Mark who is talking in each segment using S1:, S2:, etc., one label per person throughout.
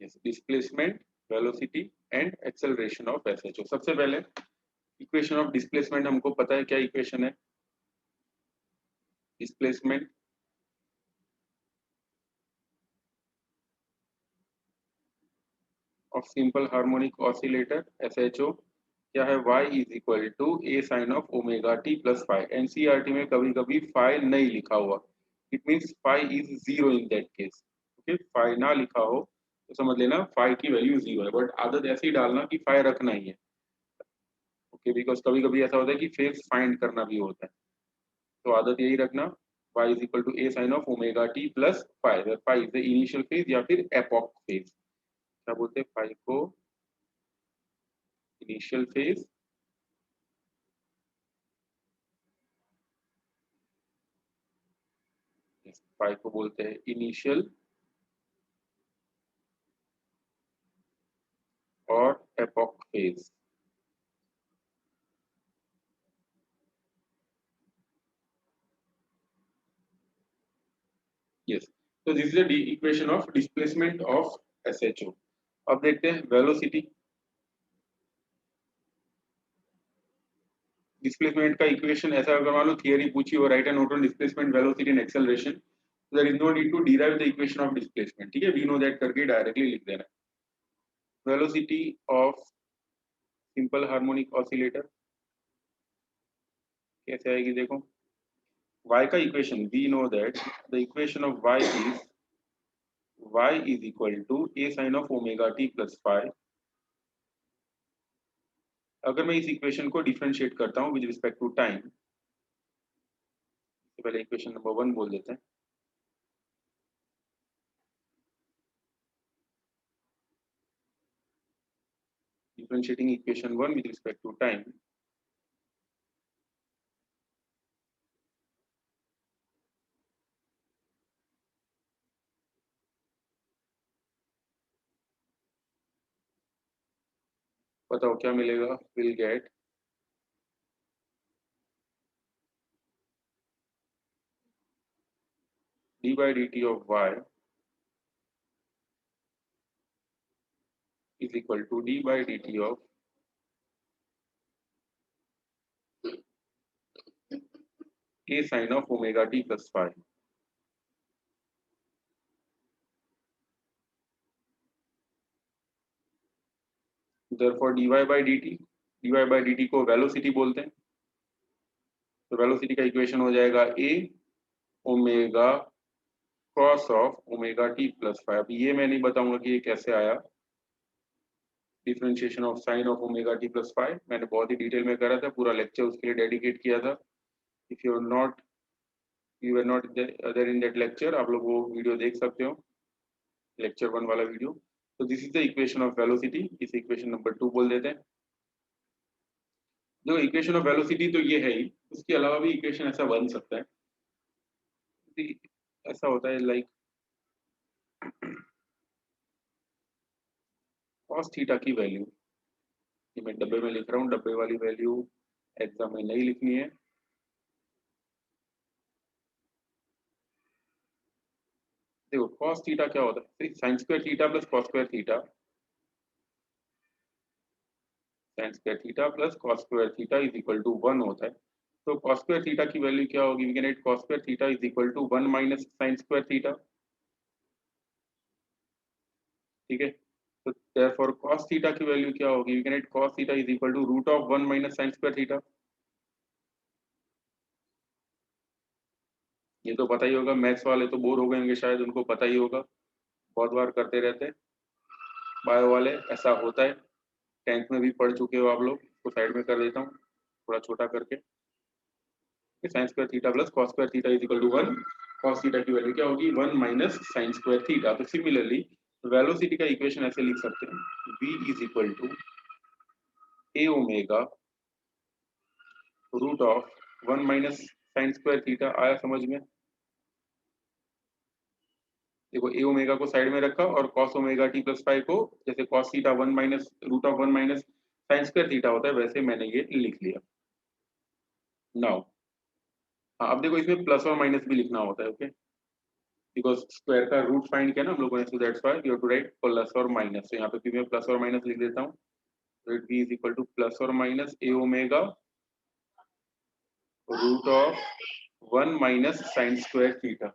S1: Displacement, velocity and acceleration of SHO. सबसे पहले equation of displacement हमको पता है क्या इक्वेशन है। Displacement of simple harmonic oscillator SHO क्या है, y is equal to a sine of omega T plus five. NCERT में कभी कभी फाइव नहीं लिखा हुआ, it means five is zero in that case. Okay, five ना लिखा हो तो समझ लेना फाइव की वैल्यू जीरो है, बट आदत ऐसे ही डालना कि फाइव रखना ही है। ओके, बिकॉज कभी कभी ऐसा होता है कि फेज फाइंड करना भी होता है, तो आदत यही रखना y is equal to a sine of omega T plus five. Five is the initial phase या फिर एपॉक फेज। क्या बोलते हैं फाइव को, इनिशियल फेज फाइव को बोलते हैं इनिशियल और एपॉक फेज। यस, तो this is the equation of displacement of SHO. अब देखते हैं वेलोसिटी। डिस्प्लेसमेंट का इक्वेशन ऐसा, अगर मान लो थियरी पूछी हो, write and note on displacement, velocity and acceleration, there is no need to derive the equation of displacement. ठीक है, वी नो दैट करके डायरेक्टली लिख देना। Velocity of simple harmonic oscillator कैसे आएगी, देखो y का equation, we know that the equation of y is equal to a sine of omega T plus five. अगर मैं इस इक्वेशन को डिफरेंशिएट करता हूं विद रिस्पेक्ट टू टाइम, पहले इक्वेशन नंबर वन बोल देते हैं। Differentiating equation one with respect to time, बताओ क्या मिलेगा, will get d by d t of y is equal to d by dt of a sin of omega t plus phi। therefore dy by dt को velocity बोलते हैं, तो velocity का equation हो जाएगा a omega cos of omega t plus five. अब ये मैं नहीं बताऊंगा कि ये कैसे आया, differentiation of sine of omega T plus five मैंने बहुत ही डिटेल में करा था, पूरा लेक्चर उसके लिए डेडिकेट किया था। If you are not there in that lecture, आप लोग वो वीडियो देख सकते हो, लेक्चर वन वाला वीडियो। तो this is the equation of velocity, इस इक्वेशन नंबर टू बोल देते हैं। जो इक्वेशन ऑफ वेलोसिटी तो ये है ही, उसके अलावा भी इक्वेशन ऐसा बन सकता है। ऐसा होता है लाइक cos थीटा की वैल्यू, ये मैं डब्बे में लिख रहा हूँ, डब्बे वाली वैल्यू एग्जाम में नहीं लिखनी है। देखो cos थीटा क्या होता है, sine square theta plus cos square theta, sine square theta plus cos square theta is equal to one होता है। तो cos स्क्वायर थीटा की वैल्यू क्या होगी, we can write cos square theta is equal to one minus sine square theta. ठीक है, तो therefore cos theta की वैल्यू क्या होगी, we can write cos theta is equal to root of one minus sine square theta. ये तो पता ही होगा, मैथ्स वाले तो बोर हो गए होंगे शायद, उनको पता ही होगा, बहुत बार करते रहते हैं। बायो वाले ऐसा होता है, टेंथ में भी पढ़ चुके हो आप लोग, तो साइड में कर देता हूँ थोड़ा छोटा करके। Sine square theta plus cos square theta is equal to one, cos theta की वैल्यू क्या होगी, one minus sine square theta. तो सिमिलरली वेलोसिटी का इक्वेशन ऐसे लिख सकते हैं, v is equal to a omega root of one minus sine square theta. आया समझ में, देखो ए ओमेगा को साइड में रखा और cos omega T plus five को, जैसे cos theta one minus root of one minus sine square theta होता है, वैसे मैंने ये लिख लिया। नाउ हाँ, अब देखो इसमें प्लस और माइनस भी लिखना होता है। ओके, बिकॉज स्क्वायर का रूट फाइंड किया ना हम लोगों ने, so that's why you have to write plus और माइनस। तो यहाँ पे भी मैं प्लस और माइनस लिख देता हूँ, तो it B is equal to plus और minus A omega root of 1 minus sine square theta,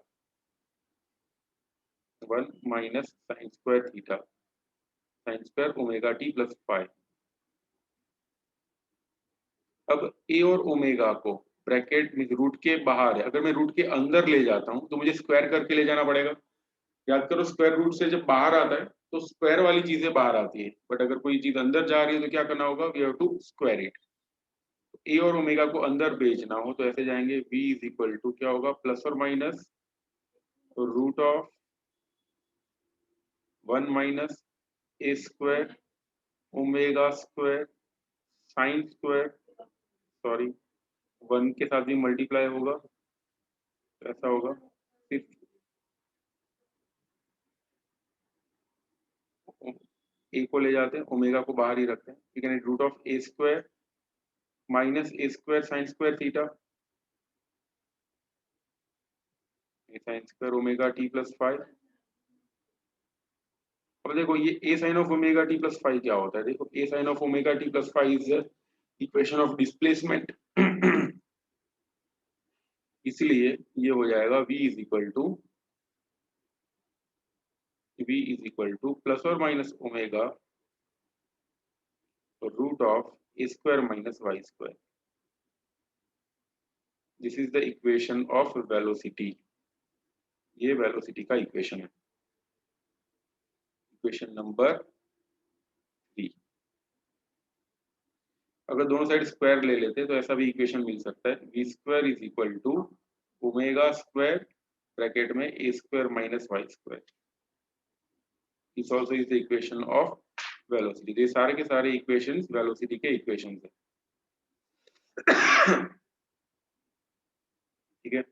S1: 1 minus sine square theta sine square omega T plus five. अब ए और ओमेगा को ब्रैकेट में रूट के बाहर है, अगर मैं रूट के अंदर ले जाता हूँ तो मुझे स्क्वायर करके ले जाना पड़ेगा। याद करो स्क्वायर रूट से जब बाहर आता है तो स्क्वायर वाली चीजें बाहर आती है, बट अगर कोई चीज अंदर जा रही है तो क्या करना होगा, we have to square it. A और ओमेगा को अंदर भेजना हो तो ऐसे जाएंगे, v इज इक्वल टू क्या होगा, प्लस और minus root of 1 minus A square omega square sine square, sorry 1 के साथ भी मल्टीप्लाई होगा तो ऐसा होगा, फिर ए को ले जाते हैं, ओमेगा को बाहर ही रखते हैं, ठीक है, root of A square minus A square sine square theta sine square omega T plus five. अब देखो ये A sine of omega T plus five क्या होता है, देखो A sine of omega T plus five is equation of displacement इसलिए ये हो जाएगा v is equal to plus और minus omega root of A square minus Y square. This is the equation of velocity, ये velocity का equation है, equation number 3। अगर दोनों साइड स्क्वायर ले लेते तो ऐसा भी इक्वेशन मिल सकता है, V square is equal to omega square bracket में A square minus Y square. This also is the equation of velocity. ये सारे के सारे इक्वेशंस वेलोसिटी के इक्वेशंस है ठीक है।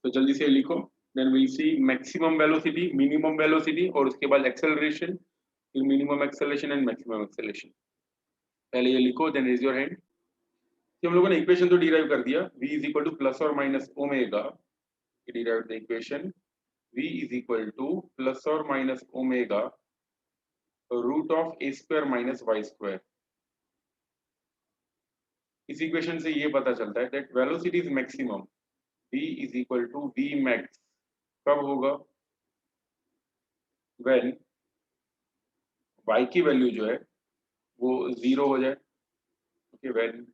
S1: तो जल्दी से लिखो, then we see maximum velocity, minimum velocity और उसके बाद एक्सेलरेशन, फिर minimum acceleration and maximum acceleration. पहले ये लिखो देन रेज योर हैंड। कि हम लोगों ने इक्वेशन तो डिराइव कर दिया, v is equal to plus और minus omega, derive the equation v is equal to plus और minus omega root of A square minus Y square. इस इक्वेशन से ये पता चलता है that velocity is maximum, v is equal to v max कब होगा, व्हेन y की वैल्यू जो है वो 0 हो जाए, okay, when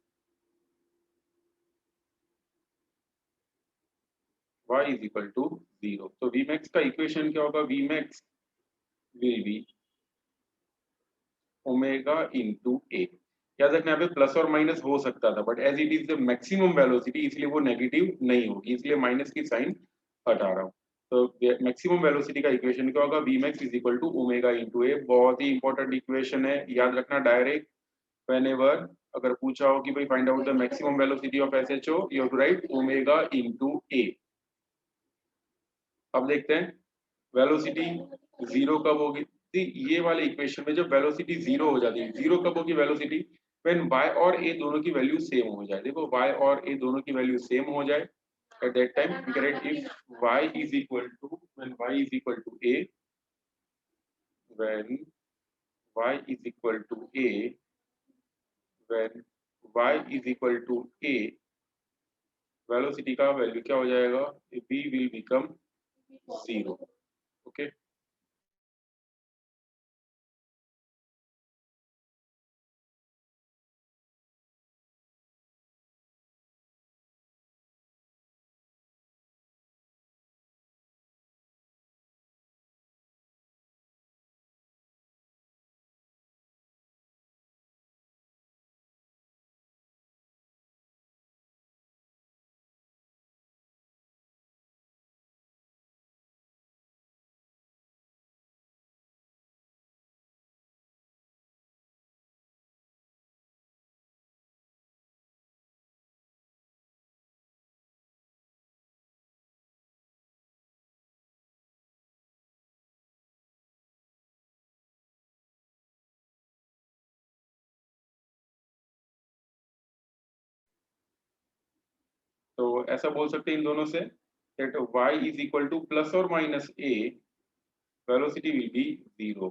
S1: y is equal to 0। तो v मैक्स का इक्वेशन क्या होगा, v max will be omega into A. याद रखना यहाँ पे प्लस और माइनस हो सकता था, but as it is the maximum velocity इसलिए वो नेगेटिव नहीं होगी, इसलिए माइनस की साइन हटा रहा हूँ। तो मैक्सिमम वेलोसिटी का इक्वेशन क्या होगा, V max is equal to omega into A. बहुत ही इंपॉर्टेंट इक्वेशन है, याद रखना डायरेक्ट व्हेनेवर अगर पूछा हो कि भाई find out the maximum velocity of SHO, you have to write omega into A. अब देखते हैं वेलोसिटी जीरो कब होगी। ये वाले इक्वेशन में जब वेलोसिटी जीरो हो जाती है, जीरो कब होगी वेलोसिटी, व्हेन y और a दोनों की वैल्यू सेम हो जाए। देखो y और a दोनों की वैल्यू सेम हो जाए, at that time we can write if y is equal to, when y is equal to a, when y is equal to a, when y is equal to a, velocity का value क्या हो जाएगा, v will become 0, okay. तो ऐसा बोल सकते हैं इन दोनों से that y is equal to plus or minus a, velocity will be 0.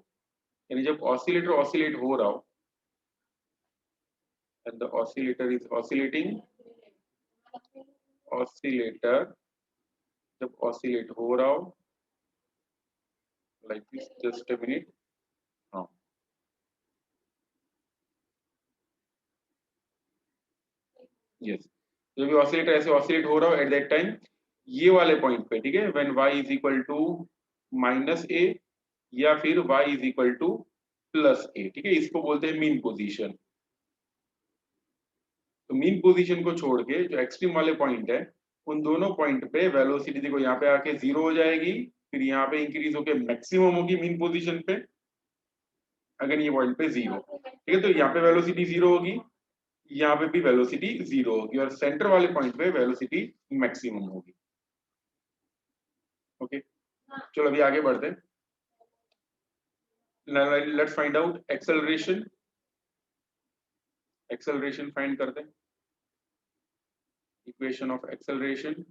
S1: यानी जब ऑसिलेटर ऑसिलेट हो रहा हो and the oscillator is oscillating, oscillator जब ऑसिलेट हो रहा हो like this, just a minute. हाँ, yes, जब भी ऑसिलेटर ऐसे ऑसिलेट हो रहा हो एट दैट टाइम ये वाले पॉइंट पे, ठीक है, when y is equal to minus A या फिर y is equal to plus A, ठीक है, इसको बोलते हैं मीन पोजीशन। तो मीन पोजीशन को छोड़ के जो एक्सट्रीम वाले पॉइंट है उन दोनों पॉइंट पे वेलोसिटी देखो यहाँ पे आके 0 हो जाएगी, फिर यहाँ पे इंक्रीज होके मैक्सिमम होगी मीन पोजीशन पे, अगर ये पॉइंट पे 0, ठीक है, तो यहाँ पे वेलोसिटी 0 होगी, यहाँ पे भी वेलोसिटी 0 होगी और सेंटर वाले पॉइंट पे वेलोसिटी मैक्सिमम होगी। ओके, चलो अभी आगे बढ़ते हैं। Let's find out acceleration. Acceleration find करते हैं, इक्वेशन ऑफ एक्सेलरेशन।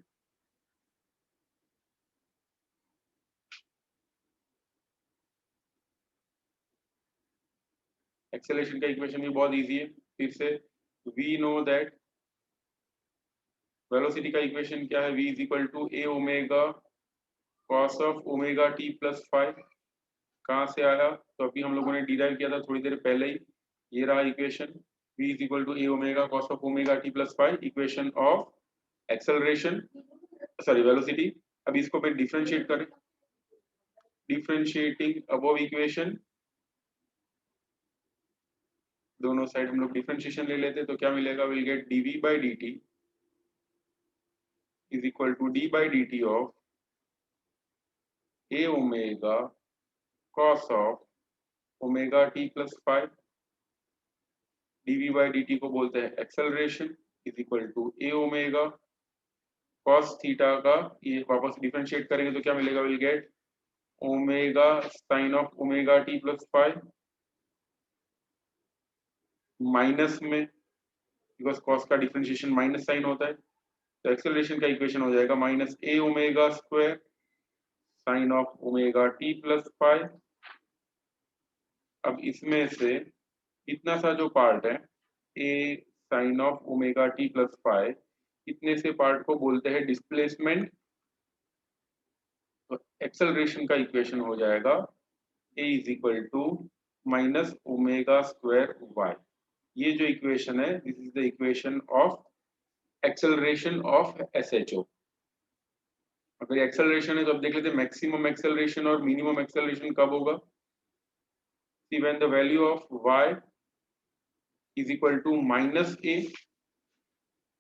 S1: एक्सेलरेशन का इक्वेशन भी बहुत इजी है, फिर से वी नो दैट वेलोसिटी का इक्वेशन क्या है, v is equal to a omega cos of omega T plus five. कहाँ से आया, तो अभी हम लोगों ने डिराइव किया था थोड़ी देर पहले ही, ये रहा equation, v is equal to a omega cos of omega T plus five, equation of acceleration, sorry velocity. अब इसको फिर डिफरेंशिएट करें, डिफरेंशिएटिंग अबव इक्वेशन, दोनों साइड हम लोग डिफरेंशिएशन ले लेते तो क्या मिलेगा, will get dv by dt is equal to d by dt of a omega cos of omega t plus 5, dv by dt को बोलते हैं acceleration, is equal to a omega cos theta का, ये वापस डिफरेंशिएट करेंगे तो क्या मिलेगा, will get omega sine of omega T plus 5 minus में, बिकॉज कॉस का डिफरेंशिएशन माइनस साइन होता है, तो एक्सेलरेशन का इक्वेशन हो जाएगा minus A omega square sine of omega T plus 5। अब इसमें से इतना सा जो पार्ट है a sine of omega T plus 5, इतने से पार्ट को बोलते हैं डिस्प्लेसमेंट। तो एक्सेलरेशन का इक्वेशन हो जाएगा a is equal to minus omega square y. ये जो इक्वेशन है this is the equation of acceleration of SHO. अगर एक्सेलरेशन है तो अब देख लेते हैं मैक्सिमम एक्सेलरेशन और मिनिमम एक्सेलरेशन कब होगा। See when the value of y is equal to minus a,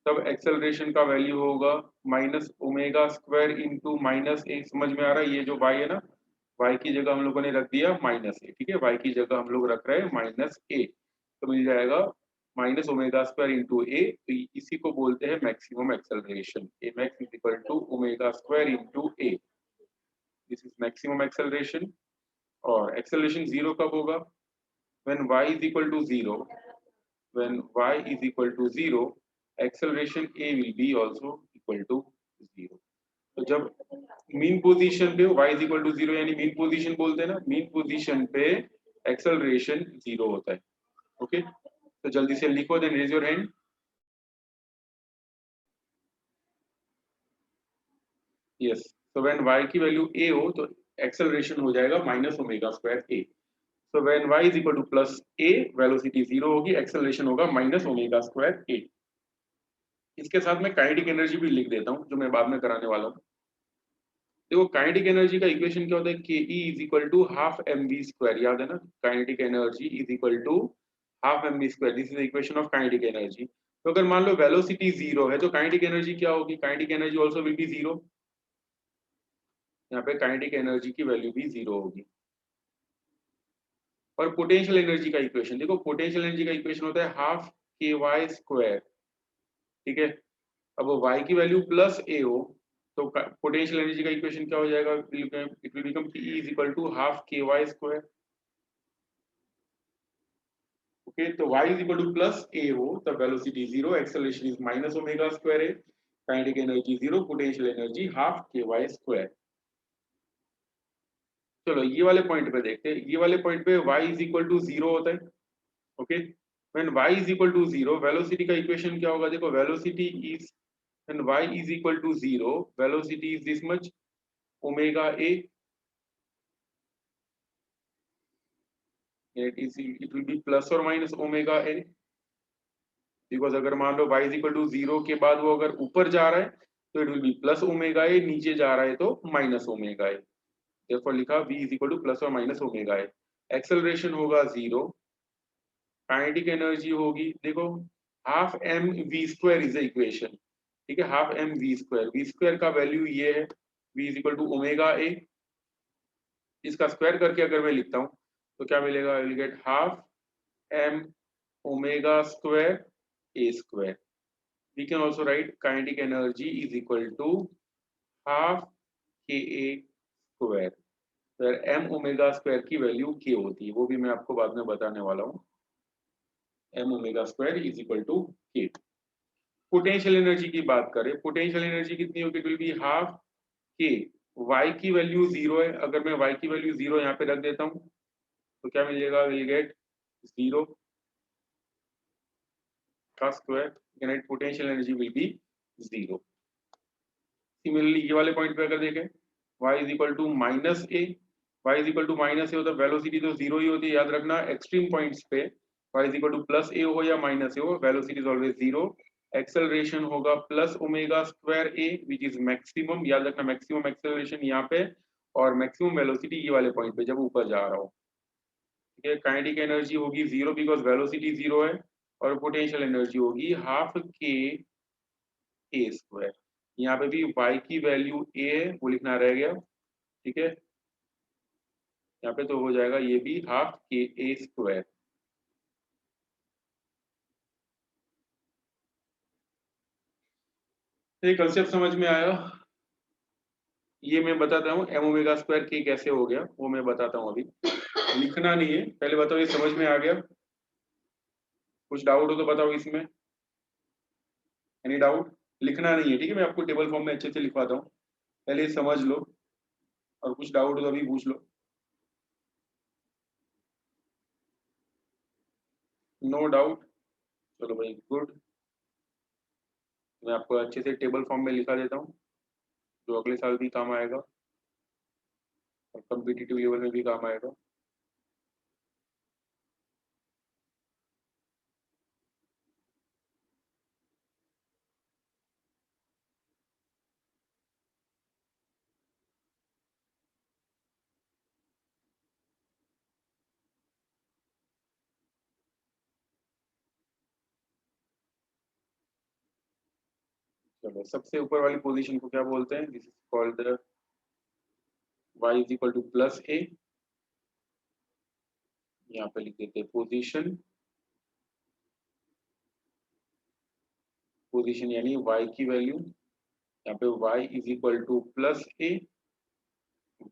S1: तब एक्सेलरेशन का वैल्यू होगा minus omega square into minus a. समझ में आ रहा है, ये जो y है ना, y की जगह हम लोगों ने रख दिया माइनस ए, ठीक है, y की जगह हम लोग रख रहे हैं माइनस ए, तो मिल जाएगा minus omega square into a. तो इसी को बोलते हैं maximum acceleration, a max is equal to omega square into a, this is maximum acceleration. और एक्सेलरेशन जीरो कब होगा, when y is equal to 0, when y is equal to 0, acceleration a will be also equal to 0। तो जब mean position पे y is equal to 0 यानी mean position बोलते हैं ना, मीन पोजीशन पे एक्सेलरेशन 0 होता है। ओके, तो जल्दी से लिखो, then raise your hand. Yes, so when y की वैल्यू a हो तो एक्सेलरेशन हो जाएगा minus omega square a। So when y is equal to plus a, velocity 0 होगी, acceleration होगा माइनस ओमेगा स्क्वायर a। इसके साथ मैं काइनेटिक एनर्जी भी लिख देता हूँ जो मैं बाद में कराने वाला हूँ। देखो काइनेटिक एनर्जी का इक्वेशन क्या होता है, K E is equal to half m v square, याद है ना, kinetic energy is equal to half m v square, this is the equation of kinetic energy. तो अगर मान लो वेलोसिटी 0 है तो काइनेटिक एनर्जी क्या होगी, kinetic energy also will be 0, यहाँ पे काइनेटिक एनर्जी की वैल्यू भी 0 होगी। और पोटेंशियल एनर्जी का इक्वेशन देखो, पोटेंशियल एनर्जी का इक्वेशन होता है हाफ के वाई स्क्वायर, ठीक है। अब y की वैल्यू प्लस a हो तो पोटेंशियल एनर्जी का इक्वेशन क्या हो जाएगा, it will become P is equal to half k y square. Okay, तो y is equal to plus a हो तब velocity 0, acceleration is minus omega square a। Kinetic energy 0, potential energy half k y square. चलो ये वाले point पे देखते हैं। ये वाले पॉइंट पे y इज इक्वल टू 0 होता है। Okay, when y is equal to 0, velocity का इक्वेशन क्या होगा? देखो, velocity is, when y is equal to 0, velocity is this much omega a, it will be plus और माइनस ओमेगा a, बिकॉज अगर मान लो y इज इक्वल टू 0 के बाद वो अगर ऊपर जा रहा है तो it will be plus omega a, नीचे जा रहा है तो माइनस ओमेगा a। therefore लिखा v is equal to plus और माइनस ओमेगा a। एक्सेलरेशन होगा 0, काइनेटिक एनर्जी होगी, देखो, half m v square is the equation. ठीक है, half m v square, v square का वैल्यू ये है, v is equal to omega a. इसका स्क्वायर करके अगर मैं लिखता हूँ तो क्या मिलेगा? I will get half m omega square a square. We can also write kinetic energy is equal to half k a square, फिर एम ओमेगा स्क्वायर की वैल्यू के होती है, वो भी मैं आपको बाद में बताने वाला हूँ। M omega square is equal to k. Potential energy की बात करें, पोटेंशियल एनर्जी कितनी होगी? It will be half k, y की वैल्यू 0 है, अगर मैं y की वैल्यू 0 यहाँ पे रख देता हूँ तो क्या मिलेगा? विल गेट 0 का स्क्वायर, यानी potential energy will be 0। Similarly ये वाले पॉइंट पे अगर देखें, y is equal to minus a, y is equal to minus a हो तो वेलोसिटी तो 0 ही होती है, याद रखना। एक्सट्रीम पॉइंट्स पे y is equal to plus a हो या माइनस ए हो, वेलोसिटी इज ऑलवेज 0। एक्सेलरेशन होगा plus omega square a which is maximum, याद रखना, मैक्सिमम एक्सेलरेशन यहाँ पे और मैक्सिमम वेलोसिटी ये वाले पॉइंट पे जब ऊपर जा रहा हो। ठीक है, काइनेटिक एनर्जी होगी 0 बिकॉज वेलोसिटी 0 है, और पोटेंशियल एनर्जी होगी हाफ के ए स्क्वायर। यहाँ पे भी y की वैल्यू a है, वो लिखना रह गया। ठीक है, यहाँ पे तो हो जाएगा ये भी हाफ के ए स्क्वायर। ये कंसेप्ट समझ में आया? ये मैं बताता हूँ एम ओमेगा स्क्वायर के कैसे हो गया, वो मैं बताता हूँ अभी। लिखना नहीं है, पहले बताओ ये समझ में आ गया? कुछ डाउट हो तो बताओ इसमें, एनी डाउट? लिखना नहीं है, ठीक है, मैं आपको टेबल फॉर्म में अच्छे से लिखवाता हूँ, पहले ये समझ लो, और कुछ डाउट हो तो अभी पूछ लो। No doubt? चलो भाई, गुड। मैं आपको अच्छे से टेबल फॉर्म में लिखा देता हूँ, जो अगले साल भी काम आएगा और कम्पिटिटिव लेवल में भी काम आएगा। चलो, सबसे ऊपर वाली पोजीशन को क्या बोलते हैं? This is called the y is equal to plus a, यहाँ पे लिख देते हैं पोजीशन, पोजीशन यानी y की वैल्यू, यहाँ पे y is equal to plus a,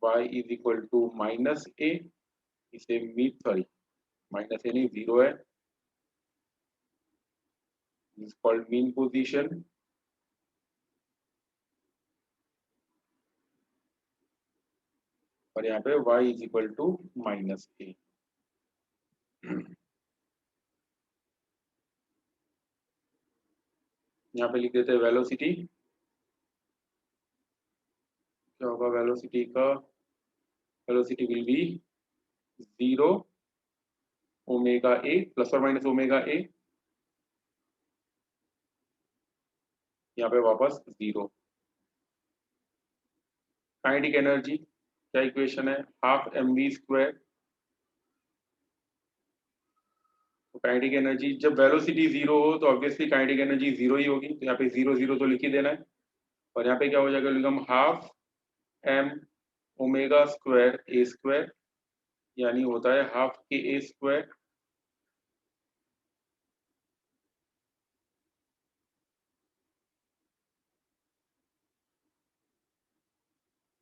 S1: y is equal to minus a, इसे मीन, सॉरी, माइनस ए नहीं, 0 है, इज कॉल्ड मीन पोजीशन। और यहाँ पे y is equal to minus a. यहाँ पे लिख देते हैं वेलोसिटी, क्या होगा वेलोसिटी का? Velocity will be 0 omega a, plus और माइनस ओमेगा ए, यहाँ पे वापस 0। काइनेटिक एनर्जी क्या इक्वेशन है? Half m v square. तो काइनेटिक एनर्जी जब वेलोसिटी 0 हो तो ऑब्वियसली काइनेटिक एनर्जी 0 ही होगी, तो यहाँ पे 0 0 तो लिख ही देना है। और यहाँ पे क्या हो जाएगा? लिखम half m omega square a square, यानी होता है हाफ के ए स्क्वायर।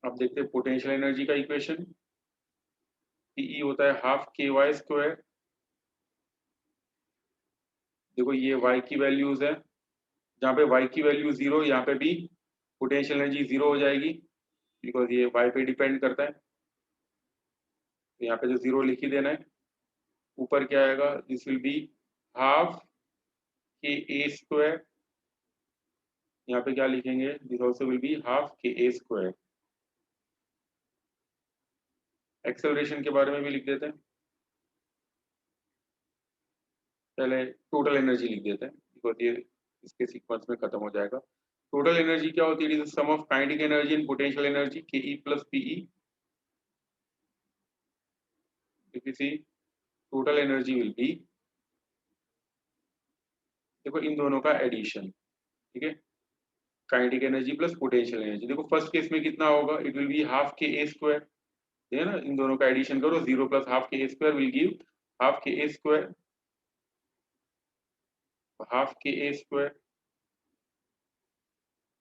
S1: अब देखते हैं पोटेंशियल एनर्जी का इक्वेशन, पीई होता है हाफ के वाई स्क्वायर। देखो ये y की वैल्यूज है, जहाँ पे y की वैल्यू 0, यहाँ पे भी पोटेंशियल एनर्जी 0 हो जाएगी, बिकॉज ये y पे डिपेंड करता है। तो यहाँ पे जो 0 लिख ही देना है। ऊपर क्या आएगा, this will be half k a square, यहाँ पे क्या लिखेंगे, this also will be half k a square. Acceleration के बारे में भी लिख देते हैं, पहले टोटल एनर्जी लिख देते हैं, बिकॉज ये इसके सीक्वेंस में खत्म हो जाएगा। टोटल एनर्जी क्या होती है, it is the sum of kinetic energy and potential energy K E plus PE. if you see total energy will be, देखो इन दोनों का एडिशन, ठीक है, kinetic energy plus potential energy. देखो फर्स्ट केस में कितना होगा, it will be half k a square, ठीक है ना, इन दोनों का एडिशन करो, 0 plus half k a square will give half k a square, half k a square.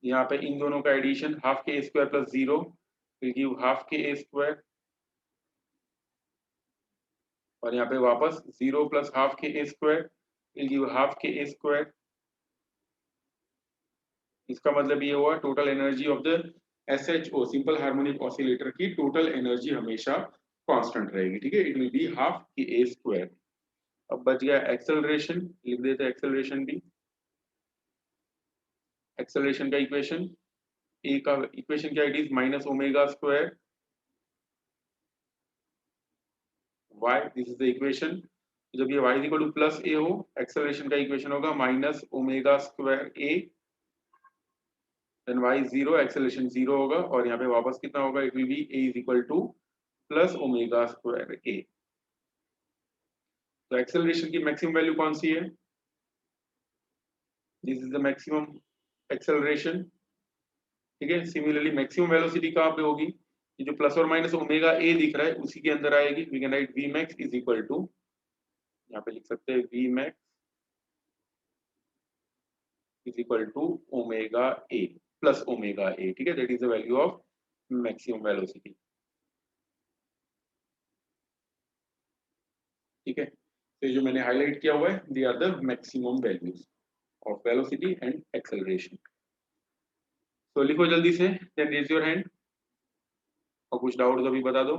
S1: यहाँ पे इन दोनों का addition half k a square plus 0 will give half k a square, और यहाँ पे वापस 0 plus half k a square will give half k a square. इसका मतलब ये हुआ total energy of the SHO simple harmonic oscillator की total energy हमेशा कांस्टेंट रहेगी, ठीक है, it will be half k a square. अब बच गया एक्सेलरेशन, लिख देते हैं एक्सेलरेशन भी। एक्सेलरेशन का इक्वेशन, ए का इक्वेशन क्या, it is minus omega square y, this is the equation. जब ये y is equal to plus a हो, एक्सेलरेशन का इक्वेशन होगा minus omega square a, then y 0, acceleration 0 होगा, और यहाँ पे वापस कितना होगा, it will be a is equal to plus omega square a. तो एक्सेलरेशन की मैक्सिमम वैल्यू कौन सी है, this is the maximum acceleration, ठीक है। सिमिलरली मैक्सिमम वेलोसिटी कहाँ पे होगी, ये जो प्लस और माइनस ओमेगा ए दिख रहा है उसी के अंदर आएगी। We can write v max is equal to, यहाँ पे लिख सकते हैं v max is equal to omega a plus omega a, ठीक है, that is the value of maximum velocity, ठीक है। तो जो मैंने हाईलाइट किया हुआ है, they are the maximum values of velocity and acceleration. तो लिखो जल्दी से, देन रेज योर हैंड, और कुछ डाउट अभी बता दो।